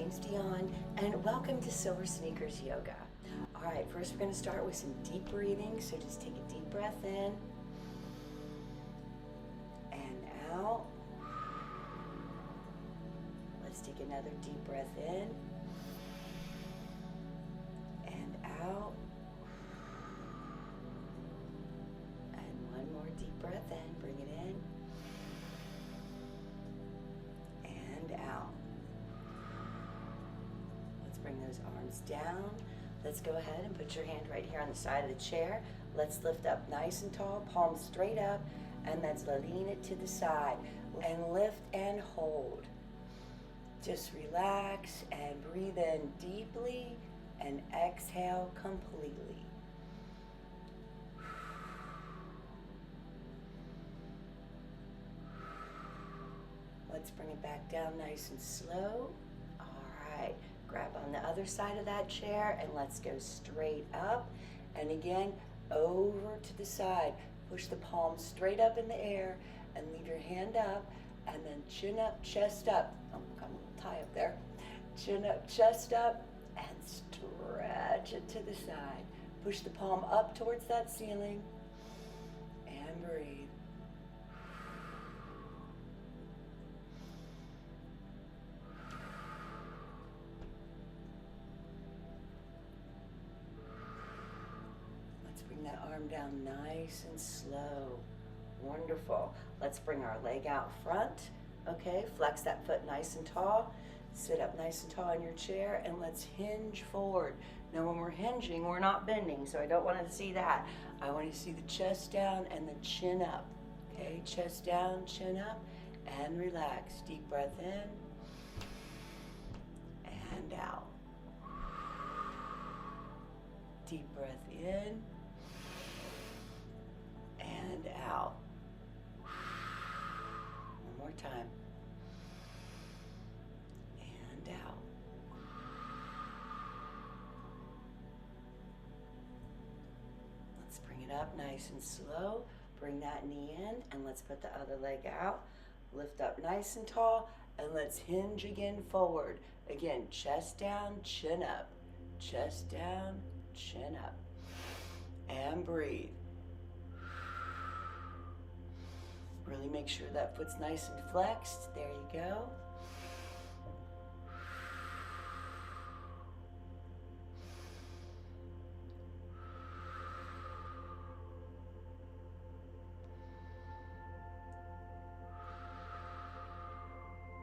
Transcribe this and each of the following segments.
name's Dion, and welcome to SilverSneakers Yoga. All right, first we're going to start with some deep breathing, so just take a deep breath in and out. Let's take another deep breath in and out. And one more deep breath in, bring it in and out. Bring those arms down. Let's go ahead and put your hand right here on the side of the chair. Let's lift up nice and tall, palms straight up, and let's lean it to the side and lift and hold. Just relax and breathe in deeply and exhale completely. Let's bring it back down nice and slow. All right. Grab on the other side of that chair and let's go straight up. And again, over to the side. Push the palms straight up in the air and leave your hand up. And then chin up, chest up. Oh, got a little tie up there. Chin up, chest up, and stretch it to the side. Push the palm up towards that ceiling and breathe. Bring that arm down nice and slow. Wonderful. Let's bring our leg out front. Okay, flex that foot nice and tall. Sit up nice and tall in your chair and let's hinge forward. Now when we're hinging, we're not bending, so I don't want to see that. I want to see the chest down and the chin up. Okay, chest down, chin up, and relax. Deep breath in and out. Deep breath in and out. One more time. And out. Let's bring it up nice and slow. Bring that knee in and let's put the other leg out. Lift up nice and tall and let's hinge again forward. Again, chest down, chin up. Chest down, chin up. And breathe. Really make sure that foot's nice and flexed. There you go.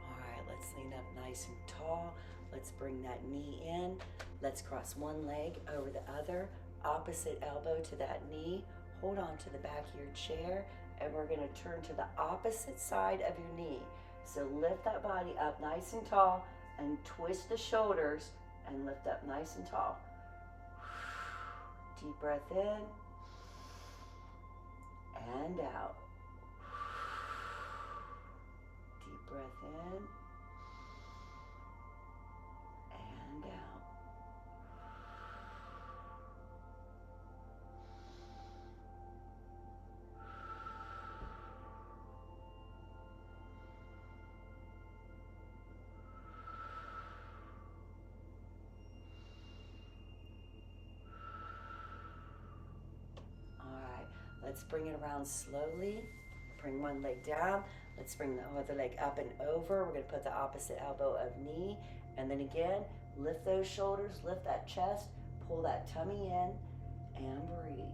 All right, let's lean up nice and tall. Let's bring that knee in. Let's cross one leg over the other. Opposite elbow to that knee. Hold on to the back of your chair. And we're going to turn to the opposite side of your knee. So lift that body up nice and tall and twist the shoulders and lift up nice and tall. Deep breath in and out. Deep breath in and out. Let's bring it around slowly. Bring one leg down. Let's bring the other leg up and over. We're going to put the opposite elbow of knee. And then again, lift those shoulders, lift that chest, pull that tummy in, and breathe.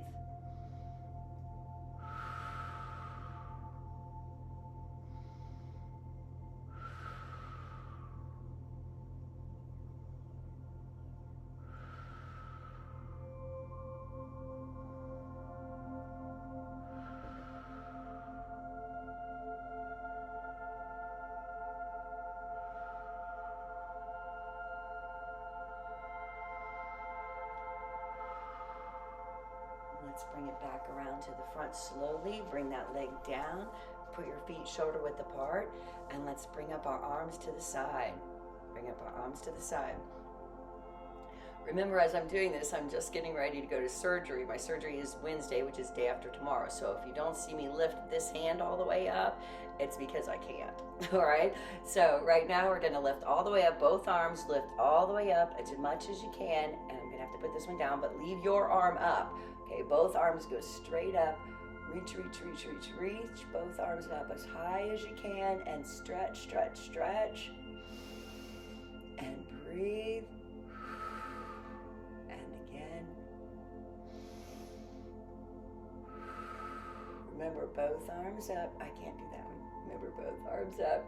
Let's bring it back around to the front slowly. Bring that leg down. Put your feet shoulder width apart. And let's bring up our arms to the side. Bring up our arms to the side. Remember, as I'm doing this, I'm just getting ready to go to surgery. My surgery is Wednesday, which is day after tomorrow. So if you don't see me lift this hand all the way up, it's because I can't. All right. So right now we're going to lift all the way up, both arms, lift all the way up as much as you can. And I'm going to have to put this one down, but leave your arm up. Okay. Both arms go straight up. Reach, reach, reach, reach, reach. Both arms up as high as you can and stretch, stretch, stretch. And breathe. Remember, both arms up. I can't do that one. Remember, both arms up.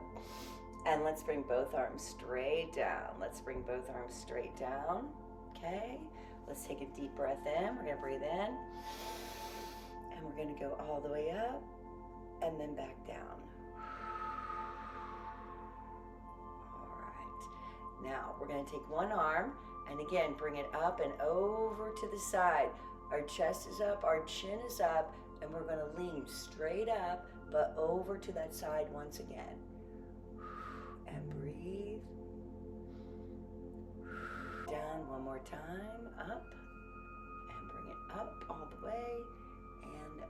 And let's bring both arms straight down. Let's bring both arms straight down. Okay? Let's take a deep breath in. We're going to breathe in. And we're going to go all the way up and then back down. All right. Now, we're going to take one arm and again, bring it up and over to the side. Our chest is up, our chin is up, and we're going to lean straight up, but over to that side once again. And breathe. Down one more time, up, and bring it up all the way, and over.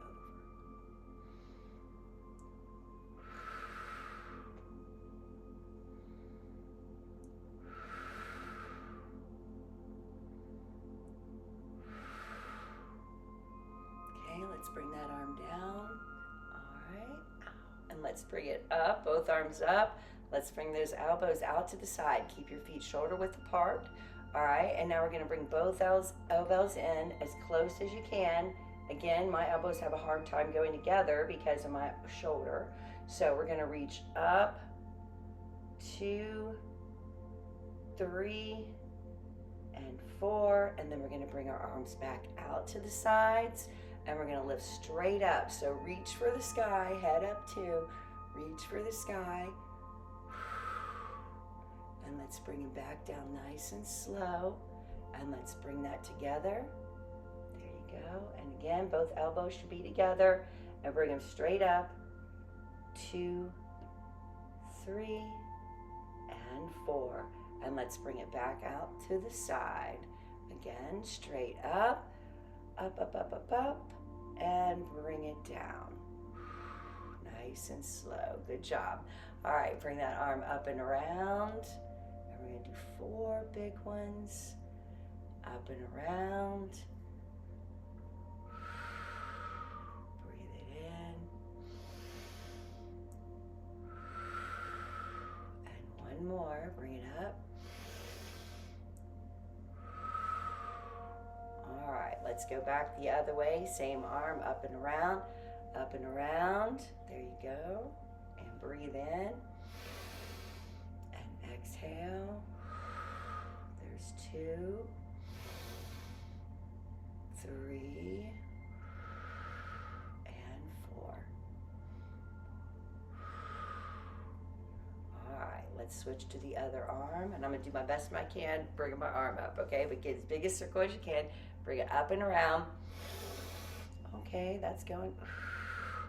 Let's bring that arm down. All right. And let's bring it up, both arms up. Let's bring those elbows out to the side. Keep your feet shoulder width apart. All right. And now we're going to bring both elbows in as close as you can. Again, my elbows have a hard time going together because of my shoulder. So we're going to reach up, 2, 3, and 4. And then we're going to bring our arms back out to the sides. And we're going to lift straight up. So reach for the sky, head up 2. Reach for the sky. And let's bring it back down nice and slow. And let's bring that together. There you go. And again, both elbows should be together. And bring them straight up. 2, 3, and 4. And let's bring it back out to the side. Again, straight up. Up, up, up, up, up, and bring it down. Nice and slow. Good job. All right, bring that arm up and around. And we're going to do 4 big ones. Up and around. Breathe it in. And one more. Bring it up. All right, let's go back the other way. Same arm, up and around, up and around. There you go. And breathe in. And exhale. There's 2, 3, and 4. All right, let's switch to the other arm. And I'm going to do my best I can, bring my arm up, okay? But get as big a circle as you can. Bring it up and around. Okay, that's going.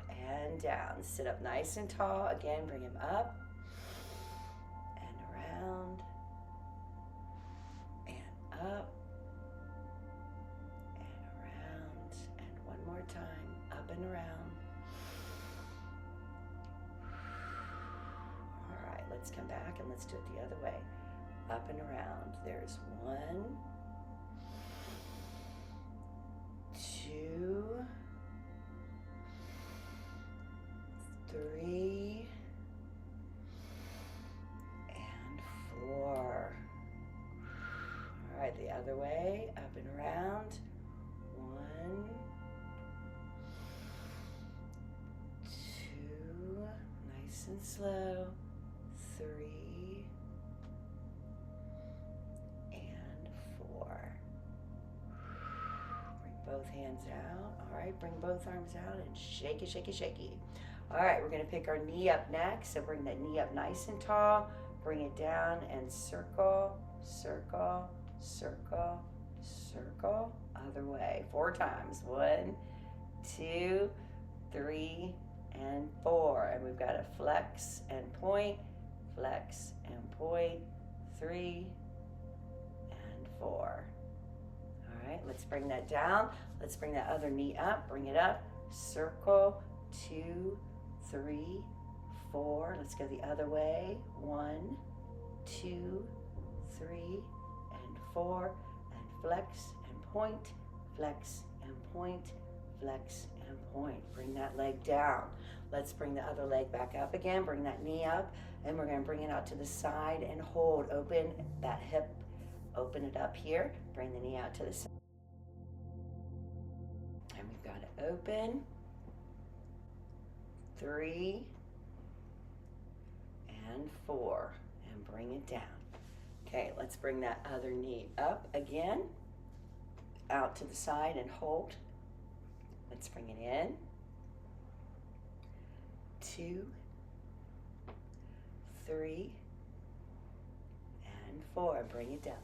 And down. Sit up nice and tall. Again, bring him up. And around. And up. And around. And one more time. Up and around. All right, let's come back and let's do it the other way. Up and around. There's 1, 2, 3, and 4. All right, the other way, up and around. 1, 2, nice and slow. 3, and 4. Both hands out. All right, bring both arms out and shake it, shake it, shake it. All right, we're going to pick our knee up next. So bring that knee up nice and tall. Bring it down and circle, circle, circle, circle. Other way. 4 times. 1, 2, 3, and 4. And we've got a flex and point, flex and point. 3 and 4. bring that down. Let's bring that other knee up, bring it up, circle, 2, 3, 4. Let's go the other way. 1, 2, 3, and 4, and flex and point, flex and point, flex and point. Bring that leg down. Let's bring the other leg back up again. Bring that knee up, and we're going to bring it out to the side and hold. Open that hip, open it up here. Bring the knee out to the side. And we've got it open. 3 and 4, and bring it down. Okay, let's bring that other knee up again, out to the side and hold. Let's bring it in. 2, 3, and 4. Bring it down.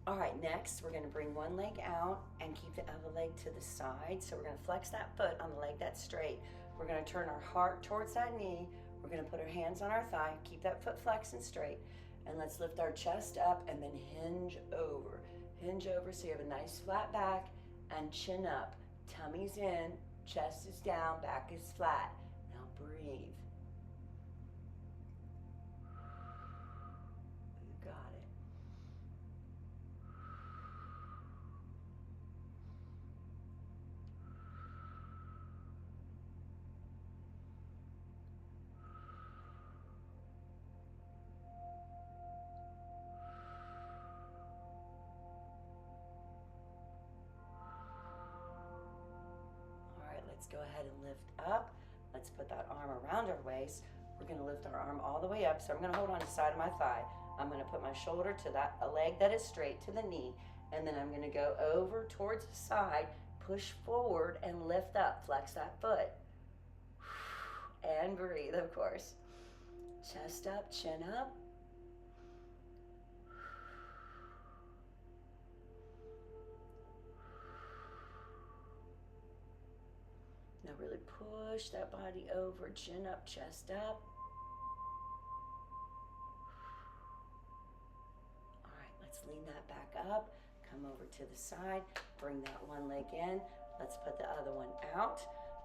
All right, next we're going to bring one leg out and keep the other leg to the side. So we're going to flex that foot on the leg that's straight. We're going to turn our heart towards that knee. We're going to put our hands on our thigh, keep that foot flexed and straight, and let's lift our chest up and then hinge over. Hinge over so you have a nice flat back and chin up. Tummy's in, chest is down, back is flat. Now breathe. You got it. Let's go ahead and lift up. Let's put that arm around our waist. We're going to lift our arm all the way up. So I'm going to hold on to the side of my thigh. I'm going to put my shoulder to a leg that is straight to the knee. And then I'm going to go over towards the side, push forward and lift up. Flex that foot. And breathe, of course. Chest up, chin up. Now really push that body over, chin up, chest up. All right, let's lean that back up. Come over to the side, bring that one leg in. Let's put the other one out.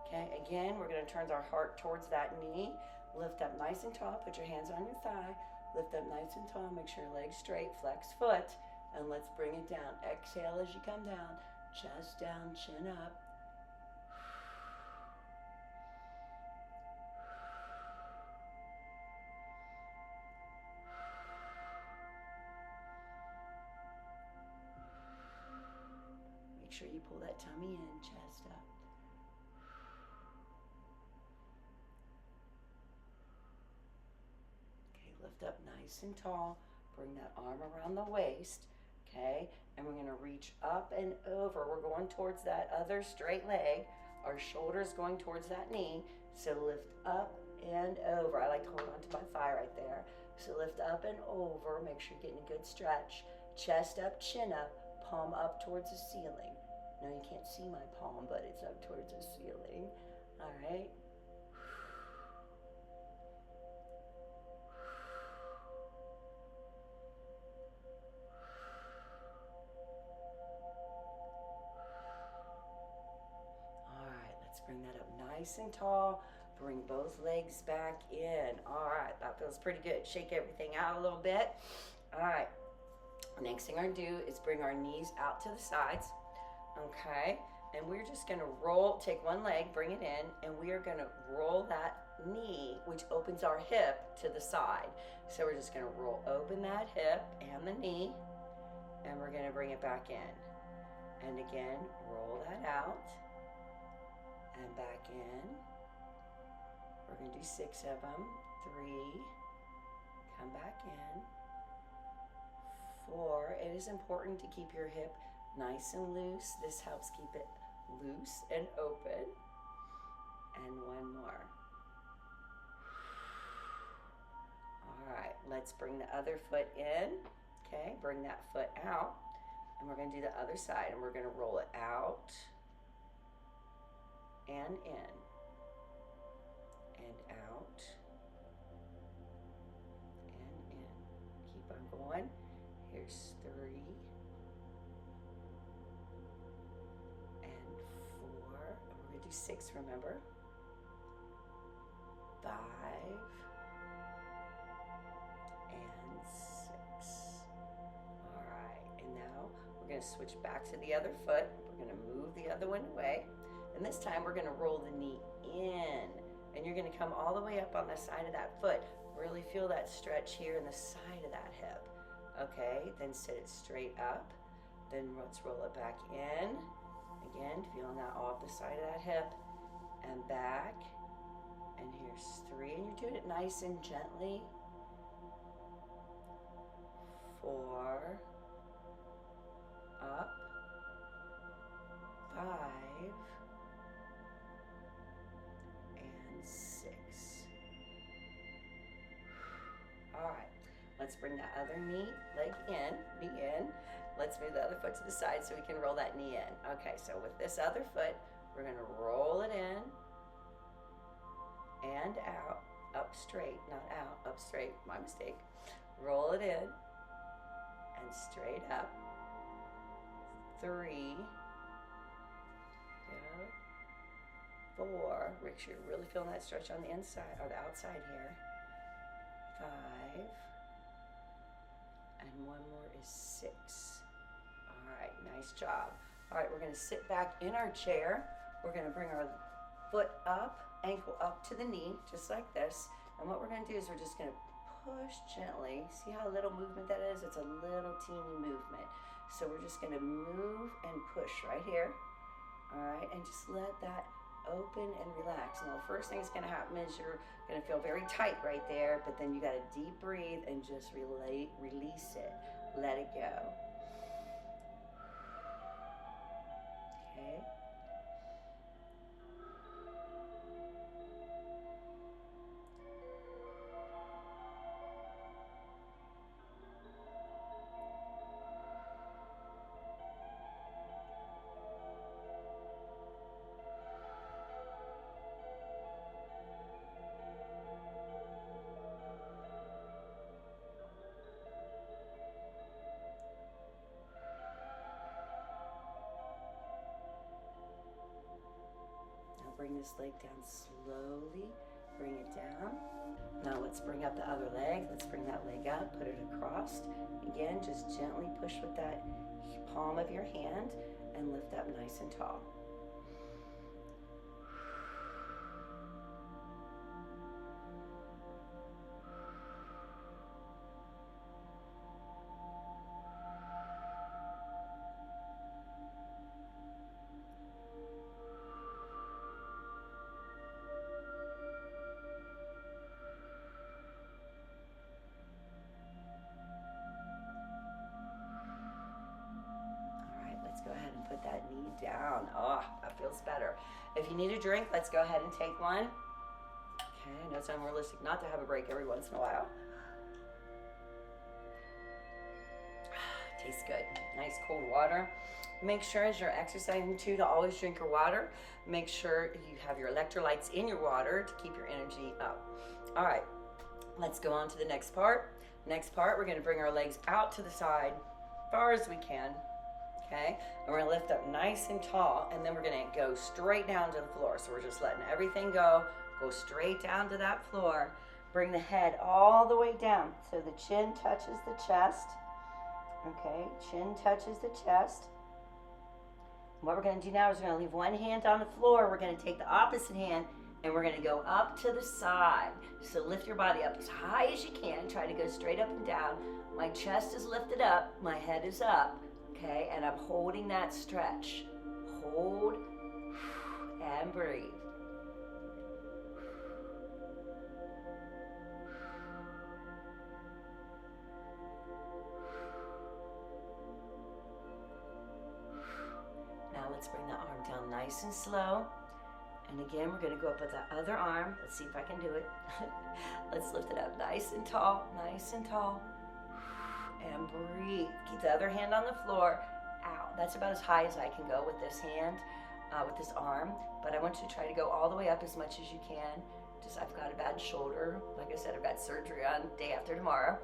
Okay, again, we're going to turn our heart towards that knee. Lift up nice and tall, put your hands on your thigh. Lift up nice and tall, make sure your leg's straight, flex foot, and let's bring it down. Exhale as you come down, chest down, chin up. Make sure you pull that tummy in, chest up. Okay, lift up nice and tall. Bring that arm around the waist, okay? And we're gonna reach up and over. We're going towards that other straight leg. Our shoulder's going towards that knee. So lift up and over. I like to hold on to my thigh right there. So lift up and over. Make sure you're getting a good stretch. Chest up, chin up, palm up towards the ceiling. No, you can't see my palm, but it's up towards the ceiling. All right. All right, let's bring that up nice and tall. Bring both legs back in. All right, that feels pretty good. Shake everything out a little bit. All right, next thing we're gonna do is bring our knees out to the sides. Okay, and we're just gonna roll, take one leg, bring it in, and we are gonna roll that knee, which opens our hip, to the side. So we're just gonna roll open that hip and the knee, and we're gonna bring it back in. And again, roll that out, and back in. We're gonna do 6 of them. 3, come back in. 4, it is important to keep your hip nice and loose. This helps keep it loose and open. And 1 more. All right, let's bring the other foot in. Okay, bring that foot out. And we're going to do the other side. And we're going to roll it out and in. And out. And in. Keep on going. Here's 3. 6, remember. 5 and 6. All right, and now we're going to switch back to the other foot. We're going to move the other one away, and this time we're going to roll the knee in, and you're going to come all the way up on the side of that foot. Really feel that stretch here in the side of that hip. Okay, then sit it straight up. Then let's roll it back in. Again, feeling that off the side of that hip and back. And here's 3, and you're doing it nice and gently. 4, up, 5, and 6. All right, let's bring the other knee in. Let's move the other foot to the side so we can roll that knee in. Okay, so with this other foot, we're gonna roll it in and out, up straight, not out, up straight, my mistake. Roll it in and straight up. 3, good. 4, make sure you're really feeling that stretch on the inside or the outside here. 5, and one more is 6. All right, nice job. All right, we're gonna sit back in our chair. We're gonna bring our foot up, ankle up to the knee, just like this. And what we're gonna do is we're just gonna push gently. See how little movement that is? It's a little teeny movement. So we're just gonna move and push right here. All right, and just let that open and relax. Now the first thing that's gonna happen is you're gonna feel very tight right there, but then you gotta deep breathe and just release it. Let it go. Okay. Bring this leg down slowly, bring it down. Now let's bring up the other leg. Let's bring that leg up, put it across. Again, just gently push with that palm of your hand and lift up nice and tall. Go ahead and put that knee down. Oh, that feels better. If you need a drink, let's go ahead and take one. Okay, I know it's unrealistic not to have a break every once in a while. Tastes good. Nice cold water. Make sure as you're exercising too to always drink your water. Make sure you have your electrolytes in your water to keep your energy up. All right, let's go on to the next part. Next part, we're gonna bring our legs out to the side, far as we can. Okay, and we're gonna lift up nice and tall, and then we're gonna go straight down to the floor. So we're just letting everything go straight down to that floor. Bring the head all the way down so the chin touches the chest. Okay, chin touches the chest. What we're gonna do now is we're gonna leave one hand on the floor. We're gonna take the opposite hand and we're gonna go up to the side. So lift your body up as high as you can. Try to go straight up and down. My chest is lifted up, my head is up. Okay, and I'm holding that stretch. Hold and breathe. Now let's bring the arm down nice and slow. And again, we're gonna go up with the other arm. Let's see if I can do it. Let's lift it up nice and tall, nice and tall. And breathe. Keep the other hand on the floor. Out. That's about as high as I can go with this hand, with this arm. But I want you to try to go all the way up as much as you can. Just, I've got a bad shoulder. Like I said, I've got surgery on day after tomorrow.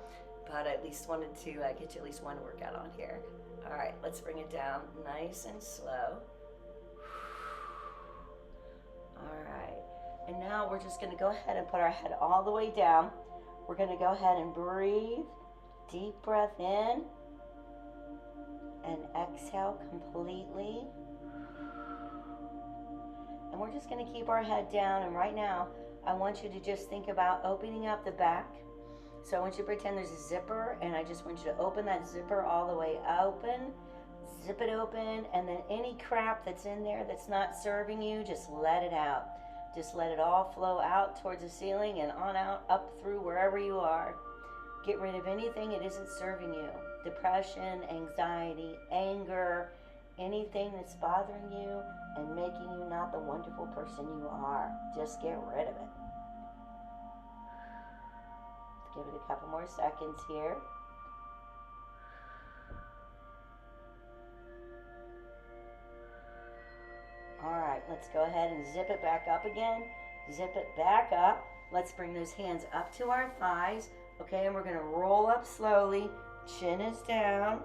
But I at least wanted to get you at least one workout on here. All right, let's bring it down nice and slow. All right. And now we're just going to go ahead and put our head all the way down. We're going to go ahead and breathe. Deep breath in. And exhale completely. And we're just going to keep our head down. And right now, I want you to just think about opening up the back. So I want you to pretend there's a zipper, and I just want you to open that zipper all the way open. Zip it open, and then any crap that's in there that's not serving you, just let it out. Just let it all flow out towards the ceiling and on out, up through wherever you are. Get rid of anything that isn't serving you. Depression, anxiety, anger, anything that's bothering you and making you not the wonderful person you are. Just get rid of it. Give it a couple more seconds here. All right, let's go ahead and zip it back up again. Zip it back up. Let's bring those hands up to our thighs. Okay, and we're going to roll up slowly. Chin is down.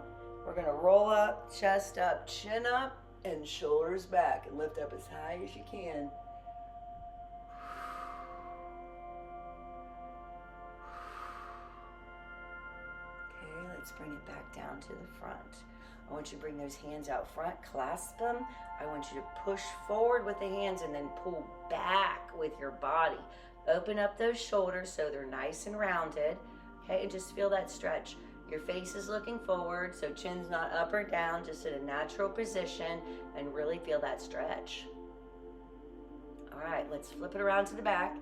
We're going to roll up, chest up, chin up, and shoulders back. And lift up as high as you can. Okay, let's bring it back down to the front. I want you to bring those hands out front, clasp them. I want you to push forward with the hands and then pull back with your body. Open up those shoulders so they're nice and rounded. Okay, and just feel that stretch. Your face is looking forward, so chin's not up or down, just in a natural position, and really feel that stretch. All right, let's flip it around to the back.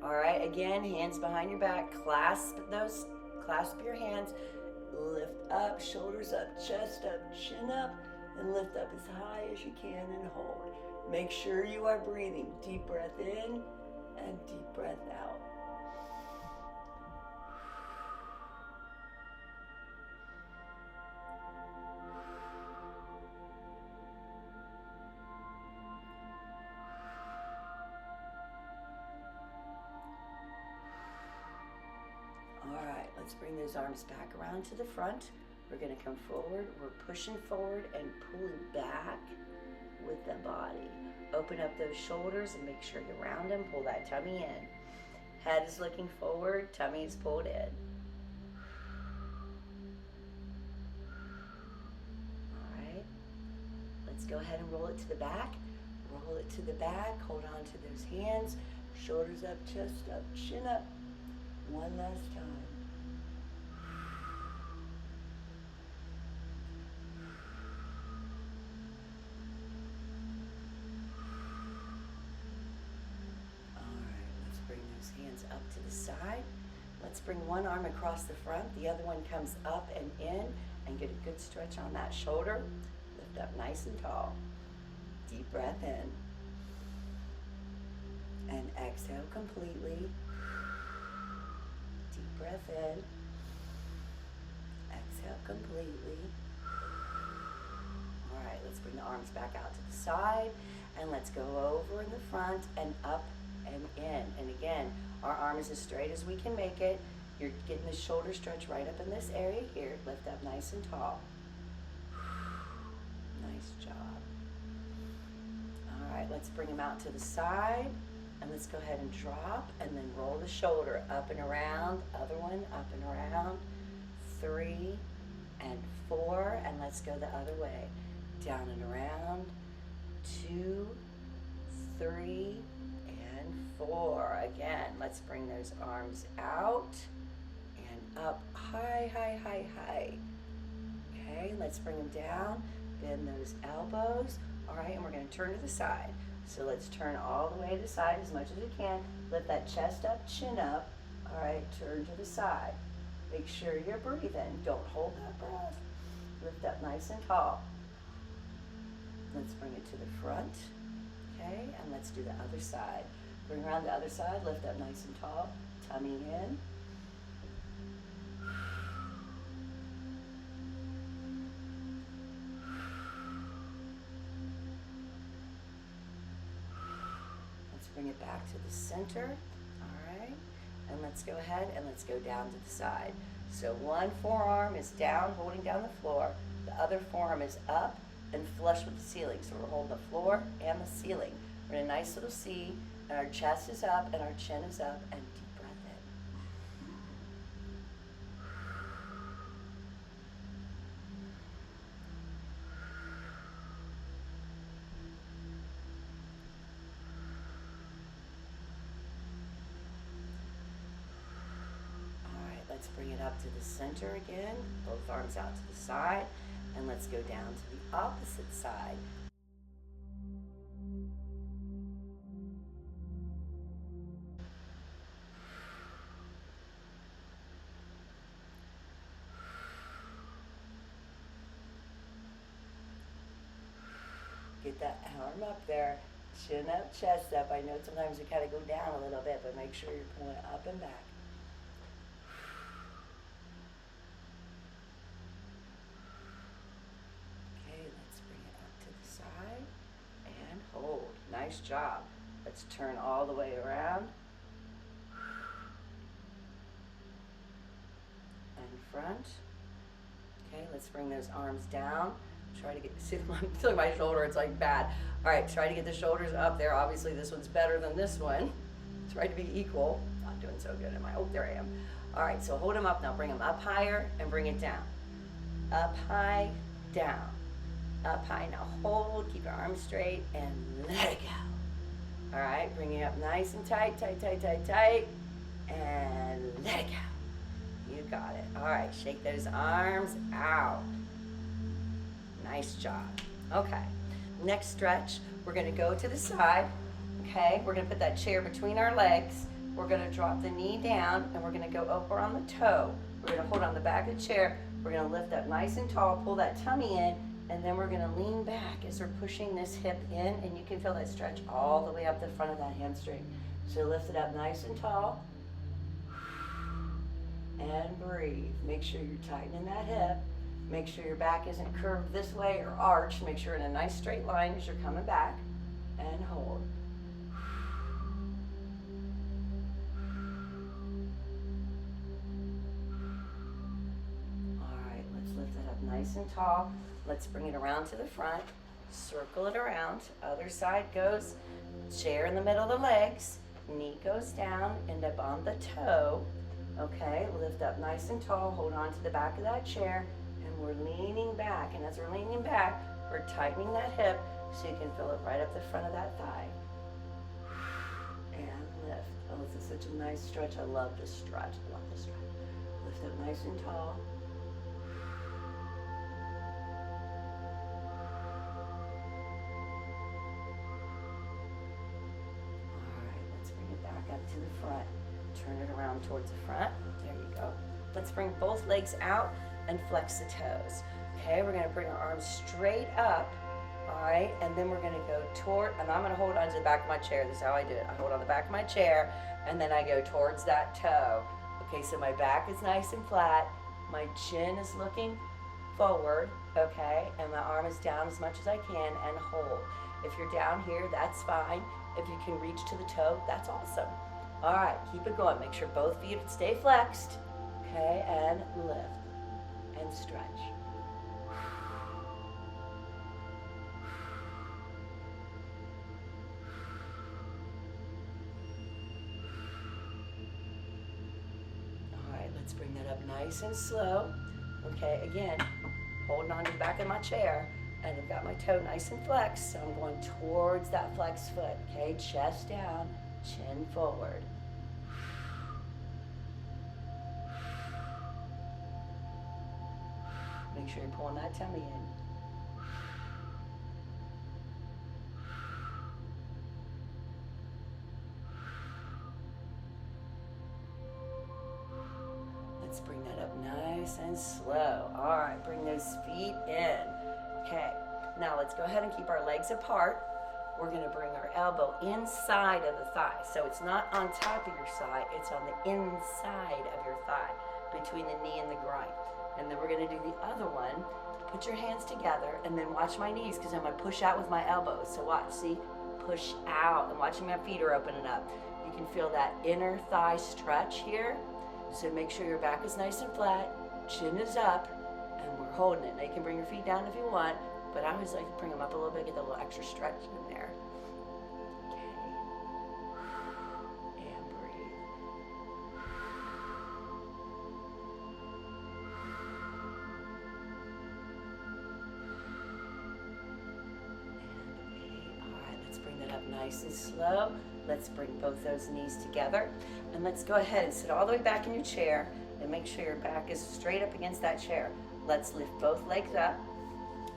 All right, again, hands behind your back. Clasp your hands. Lift up, shoulders up, chest up, chin up, and lift up as high as you can and hold. Make sure you are breathing. Deep breath in and deep breath out. Let's bring those arms back around to the front. We're going to come forward. We're pushing forward and pulling back with the body. Open up those shoulders and make sure you round them. Pull that tummy in. Head is looking forward. Tummy is pulled in. All right. Let's go ahead and roll it to the back. Roll it to the back. Hold on to those hands. Shoulders up, chest up, chin up. One last time. Hands up to the side. Let's bring one arm across the front. The other one comes up and in, and get a good stretch on that shoulder. Lift up nice and tall. Deep breath in. And exhale completely. Deep breath in. Exhale completely. All right, let's bring the arms back out to the side, and let's go over in the front and up and in. And again, our arm is as straight as we can make it. You're getting the shoulder stretch right up in this area here. Lift up nice and tall. Nice job. All right, let's bring them out to the side, and let's go ahead and drop, and then roll the shoulder up and around. Other one, up and around. 3 and 4, and let's go the other way. Down and around. 2, 3, 4. Again, let's bring those arms out and up, high, high, high, high. Okay, let's bring them down, bend those elbows. All right, and we're going to turn to the side. So let's turn all the way to the side as much as we can. Lift that chest up, chin up. All right, turn to the side. Make sure you're breathing. Don't hold that breath. Lift up nice and tall. Let's bring it to the front. Okay, and let's do the other side. Bring around the other side, lift up nice and tall, tummy in. Let's bring it back to the center, all right? And let's go ahead and let's go down to the side. So one forearm is down, holding down the floor. The other forearm is up and flush with the ceiling. So we're holding the floor and the ceiling. We're in a nice little C, and our chest is up, and our chin is up, and deep breath in. All right, let's bring it up to the center again. Both arms out to the side, and let's go down to the opposite side. Get that arm up there, chin up, chest up. I know sometimes you kind of go down a little bit, but make sure you're pulling it up and back. Okay, let's bring it up to the side and hold. Nice job. Let's turn all the way around. And front. Okay, let's bring those arms down. Try to get, see my shoulder, it's like bad. All right, try to get the shoulders up there. Obviously this one's better than this one. Try to be equal. Not doing so good, am I? Oh, there I am. All right, so hold them up now. Bring them up higher and bring it down. Up high, down. Up high, now hold, keep your arms straight and let it go. All right, bring it up nice and tight, tight, tight, tight, tight, and let it go. You got it. All right, shake those arms out. Nice job. Okay, next stretch, we're gonna go to the side, okay? We're gonna put that chair between our legs. We're gonna drop the knee down and we're gonna go over on the toe. We're gonna hold on the back of the chair. We're gonna lift up nice and tall, pull that tummy in, and then we're gonna lean back as we're pushing this hip in, and you can feel that stretch all the way up the front of that hamstring. So lift it up nice and tall, and breathe. Make sure you're tightening that hip. Make sure your back isn't curved this way or arched. Make sure you're in a nice straight line as you're coming back, and hold. All right, let's lift it up nice and tall. Let's bring it around to the front. Circle it around. Other side goes chair in the middle of the legs. Knee goes down, end up on the toe. Okay, lift up nice and tall. Hold on to the back of that chair. And we're leaning back, and as we're leaning back, we're tightening that hip so you can feel it right up the front of that thigh. And lift. Oh, this is such a nice stretch. I love this stretch. I love this stretch. Lift up nice and tall. All right, let's bring it back up to the front. Turn it around towards the front. There you go. Let's bring both legs out and flex the toes. Okay, we're gonna bring our arms straight up, all right, and then we're gonna go toward, and I'm gonna hold on to the back of my chair. This is how I do it. I hold on the back of my chair, and then I go towards that toe. Okay, so my back is nice and flat, my chin is looking forward, okay, and my arm is down as much as I can, and hold. If you're down here, that's fine. If you can reach to the toe, that's awesome. All right, keep it going. Make sure both feet stay flexed, okay, and lift. And stretch. All right, let's bring that up nice and slow. Okay, again, holding on to the back of my chair, and I've got my toe nice and flexed, so I'm going towards that flexed foot. Okay, chest down, chin forward. Make sure you're pulling that tummy in. Let's bring that up nice and slow. All right, bring those feet in. Okay, now let's go ahead and keep our legs apart. We're gonna bring our elbow inside of the thigh. So it's not on top of your thigh, it's on the inside of your thigh, between the knee and the groin. And then we're gonna do the other one. Put your hands together and then watch my knees, because I'm gonna push out with my elbows. So watch, see, push out. I'm watching my feet are opening up. You can feel that inner thigh stretch here. So make sure your back is nice and flat, chin is up, and we're holding it. Now you can bring your feet down if you want, but I always like to bring them up a little bit, get a little extra stretch in there. it up nice and slow. Let's bring both those knees together. And let's go ahead and sit all the way back in your chair and make sure your back is straight up against that chair. Let's lift both legs up.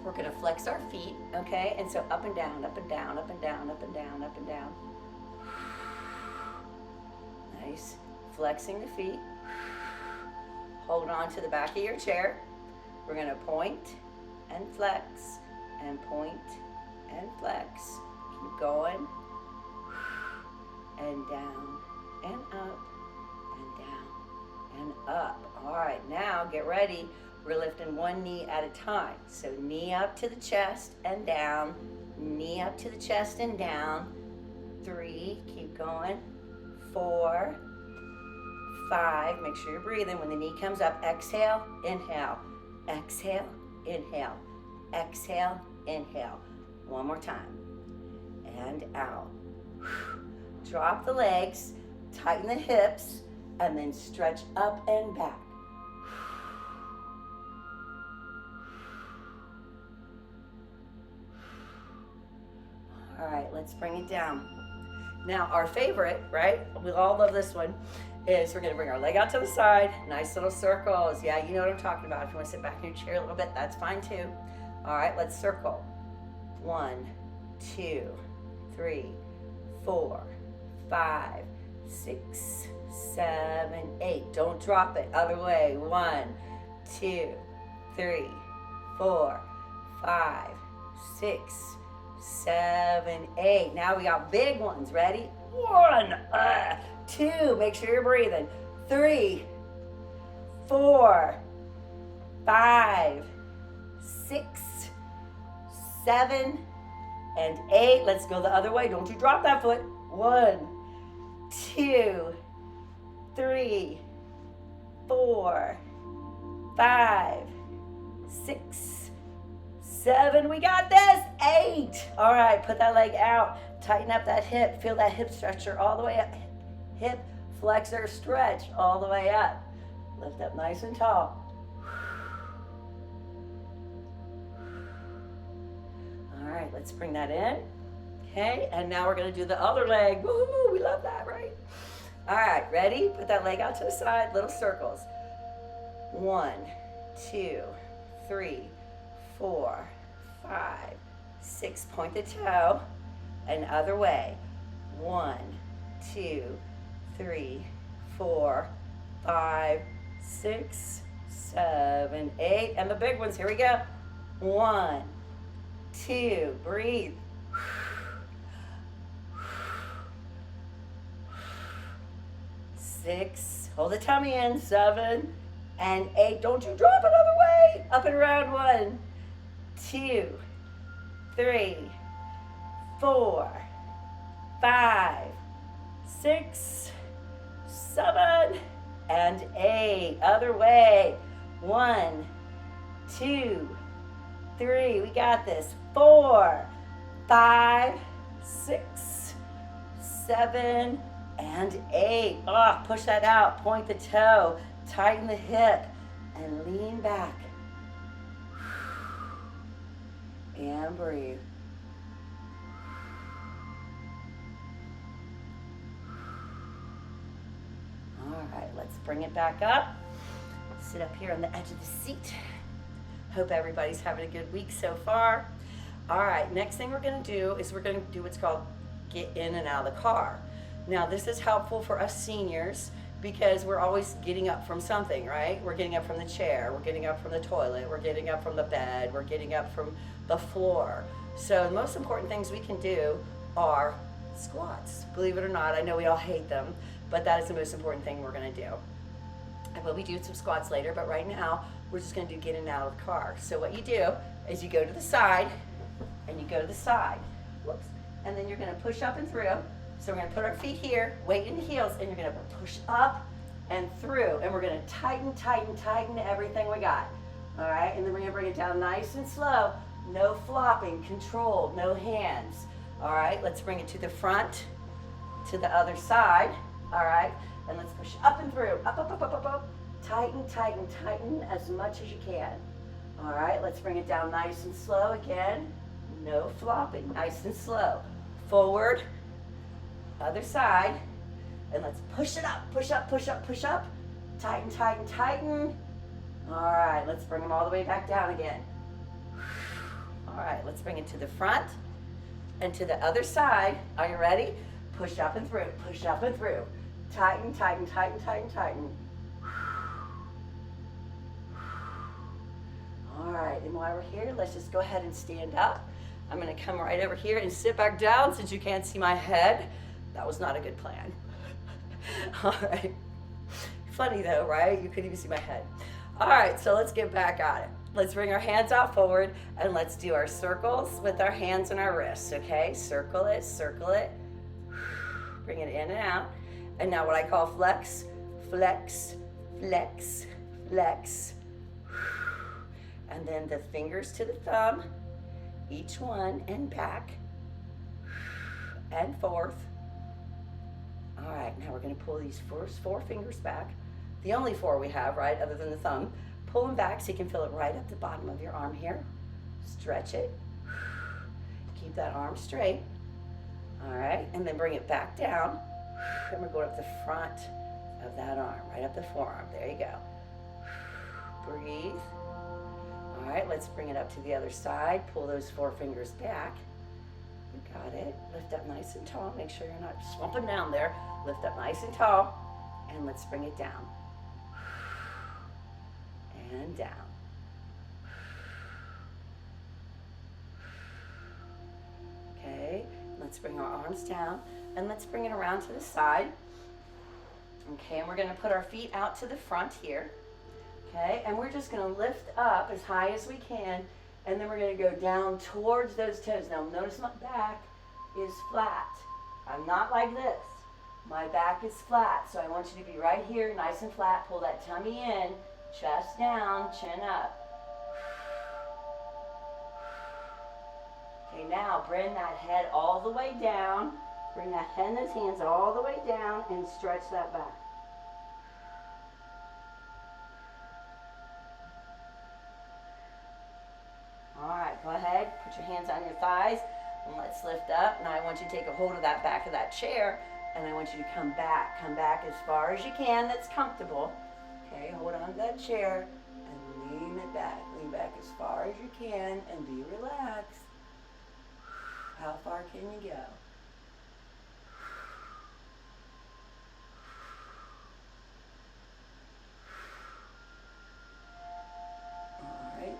We're going to flex our feet, okay? And so up and down, up and down, up and down, up and down, up and down. Nice. Flexing the feet. Hold on to the back of your chair. We're going to point and flex and point and flex. Keep going. And down and up and down and up. All right, now get ready. We're lifting one knee at a time. So knee up to the chest and down. Knee up to the chest and down. 3, keep going. 4, 5, make sure you're breathing. When the knee comes up, exhale, inhale. Exhale, inhale. Exhale, inhale. One more time. And out. Drop the legs, tighten the hips, and then stretch up and back. All right, let's bring it down. Now, our favorite, right? We all love this one, is we're going to bring our leg out to the side. Nice little circles. Yeah, you know what I'm talking about. If you want to sit back in your chair a little bit, that's fine too. All right, let's circle. 1, 2, 3, 4, 5, 6, 7, 8. Don't drop it. Other way. 1, 2, 3, 4, 5, 6, 7, 8. Now we got big ones. Ready? 1, 2. Make sure you're breathing. 3, 4, 5, 6, 7, and 8. Let's go the other way. Don't you drop that foot. 1, 2, 3, 4, 5, 6, 7. We got this. 8. All right, put that leg out. Tighten up that hip. Feel that hip stretcher all the way up. Hip flexor stretch all the way up. Lift up nice and tall. All right, let's bring that in. Okay, and now we're going to do the other leg. Woohoo, we love that, right? All right, ready? Put that leg out to the side, little circles. 1, 2, 3, 4, 5, 6. Point the toe. And other way. 1, 2, 3, 4, 5, 6, 7, 8. And the big ones. Here we go. 1, 2. Breathe. 6. Hold the tummy in. 7 and 8. Don't you drop another way. Up and around. 1, 2, 3, 4, 5, 6, 7, and 8. Other way. 1, 2, 3. We got this. 4, 5, 6, 7, and 8. Push that out. Point the toe. Tighten the hip. And lean back. And breathe. All right, let's bring it back up. Sit up here on the edge of the seat. Hope everybody's having a good week so far. All right, next thing we're going to do is we're going to do what's called get in and out of the car. Now, this is helpful for us seniors because we're always getting up from something, right? We're getting up from the chair, we're getting up from the toilet, we're getting up from the bed, we're getting up from the floor. So the most important things we can do are squats. Believe it or not, I know we all hate them, but that is the most important thing we're going to do. And we'll be doing some squats later, but right now we're just going to do get in and out of the car. So what you do is you go to the side and you go to the side. Whoops. And then you're going to push up and through. So we're going to put our feet here, weight in the heels, and you're going to push up and through. And we're going to tighten, tighten, tighten everything we got. All right? And then we're going to bring it down nice and slow. No flopping, controlled, no hands. All right? Let's bring it to the front, to the other side. All right? And let's push up and through. Up, up, up, up, up, up. Tighten, tighten, tighten as much as you can. All right? Let's bring it down nice and slow again. No flopping. Nice and slow. forward, other side, and let's push it up, push up, push up, push up. Tighten, tighten, tighten. All right, let's bring them all the way back down again. All right, let's bring it to the front and to the other side. Are you ready? Push up and through, push up and through. Tighten, tighten, tighten, tighten, tighten. All right, and while we're here, let's just go ahead and stand up. I'm gonna come right over here and sit back down since you can't see my head. That was not a good plan. All right. Funny though, right? You couldn't even see my head. All right, so let's get back at it. Let's bring our hands out forward and let's do our circles with our hands and our wrists, okay? Circle it, circle it. Bring it in and out. And now what I call flex, flex, flex, flex. And then the fingers to the thumb, each one, and back, and forth. All right, now we're gonna pull these first 4 fingers back. The only 4 we have, right, other than the thumb. Pull them back so you can feel it right at the bottom of your arm here. Stretch it. Keep that arm straight. All right, and then bring it back down. And we're going up the front of that arm, right up the forearm. There you go. Breathe. All right, let's bring it up to the other side. Pull those 4 fingers back. You got it. Lift up nice and tall. Make sure you're not slumping down there. Lift up nice and tall. And let's bring it down. And down. Okay, let's bring our arms down. And let's bring it around to the side. Okay, and we're going to put our feet out to the front here. Okay, and we're just going to lift up as high as we can, and then we're going to go down towards those toes. Now notice my back is flat. I'm not like this. My back is flat, so I want you to be right here, nice and flat. Pull that tummy in, chest down, chin up. Okay, now bring that head all the way down. Bring that head and those hands all the way down and stretch that back. All right, go ahead, put your hands on your thighs, and let's lift up. Now I want you to take a hold of that back of that chair, and I want you to come back as far as you can that's comfortable. Okay, hold on to that chair, and lean it back. Lean back as far as you can, and be relaxed. How far can you go?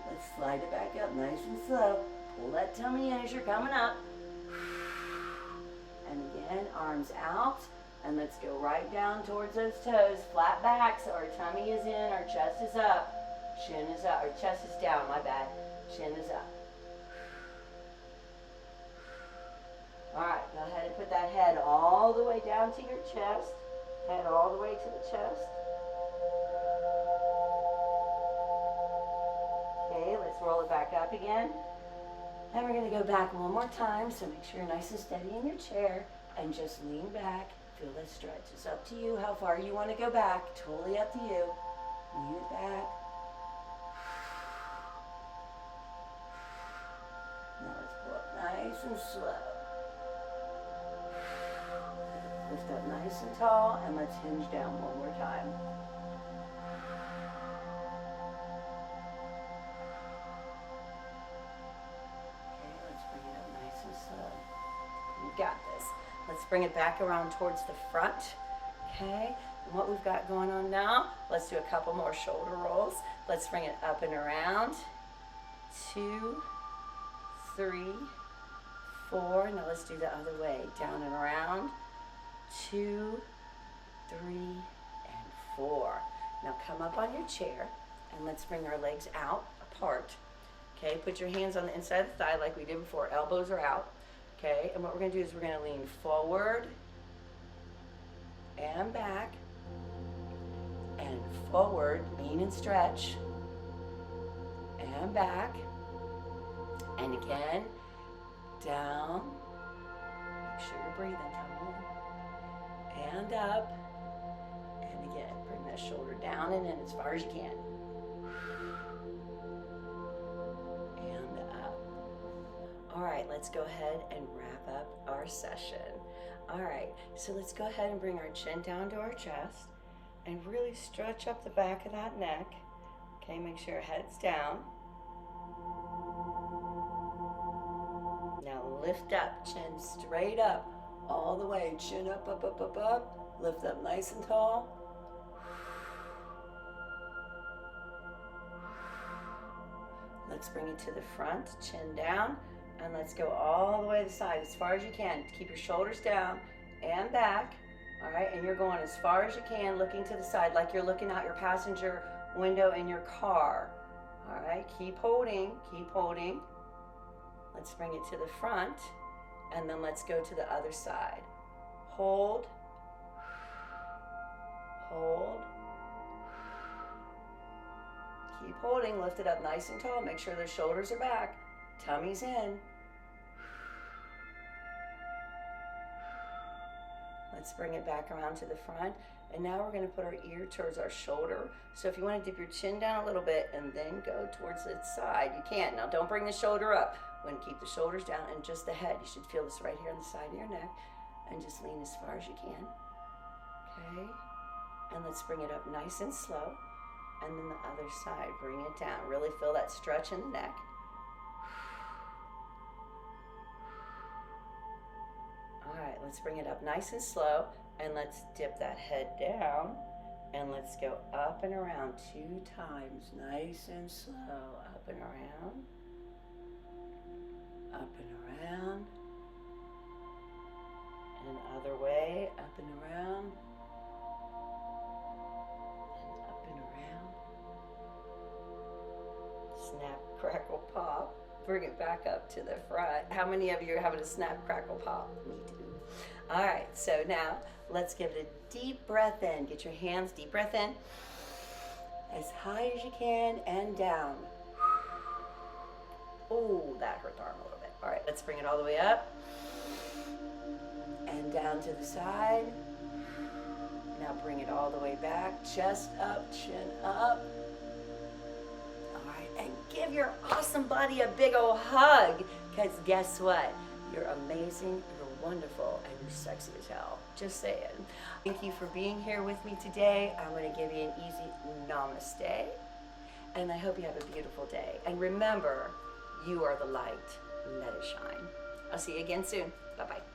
Let's slide it back up nice and slow. Pull that tummy in as you're coming up. And again, arms out. And let's go right down towards those toes. Flat back so our tummy is in, our chest is up. Chin is up, our chest is down, my bad. Chin is up. All right, go ahead and put that head all the way down to your chest. Head all the way to the chest. Okay, let's roll it back up again. And we're going to go back one more time, so make sure you're nice and steady in your chair and just lean back. Feel that stretch. It's up to you how far you want to go back. Totally up to you. Lean it back. Now let's pull up nice and slow. Lift up nice and tall, and let's hinge down one more time. Got this. Let's bring it back around towards the front. Okay, and what we've got going on now, let's do a couple more shoulder rolls. Let's bring it up and around. 2, 3, 4. Now let's do the other way. Down and around. 2, 3, and 4. Now come up on your chair and let's bring our legs out apart. Okay, put your hands on the inside of the thigh like we did before. Elbows are out. Okay, and what we're going to do is we're going to lean forward and back and forward, lean and stretch, and back, and again, down, make sure you're breathing, come on, and up, and again, bring that shoulder down and in as far as you can. All right, right, let's go ahead and wrap up our session. All right, so let's go ahead and bring our chin down to our chest and really stretch up the back of that neck. Okay, make sure your head's down. Now lift up, chin straight up, all the way, chin up, up, up, up, up. Lift up nice and tall. Let's bring it to the front, chin down, and let's go all the way to the side as far as you can. Keep your shoulders down and back, all right? And you're going as far as you can, looking to the side like you're looking out your passenger window in your car, all right? Keep holding, keep holding. Let's bring it to the front, and then let's go to the other side. Hold, hold. Keep holding, lift it up nice and tall. Make sure the shoulders are back, tummy's in. Let's bring it back around to the front. And now we're gonna put our ear towards our shoulder. So if you wanna dip your chin down a little bit and then go towards the side, you can. Now don't bring the shoulder up. We're gonna keep the shoulders down and just the head. You should feel this right here on the side of your neck. And just lean as far as you can, okay? And let's bring it up nice and slow. And then the other side, bring it down. Really feel that stretch in the neck. All right, let's bring it up nice and slow, and let's dip that head down, and let's go up and around 2 times, nice and slow, up and around, up and around, and other way, up and around, and up and around. Snap, crackle, pop. Bring it back up to the front. How many of you are having a snap, crackle, pop? Me too. All right, so now let's give it a deep breath in. Get your hands, deep breath in. As high as you can and down. Oh, that hurt the arm a little bit. All right, let's bring it all the way up. And down to the side. Now bring it all the way back. Chest up, chin up. And give your awesome body a big old hug, because guess what? You're amazing, you're wonderful, and you're sexy as hell. Just saying. Thank you for being here with me today. I'm going to give you an easy namaste, and I hope you have a beautiful day. And remember, you are the light. Let it shine. I'll see you again soon. Bye-bye.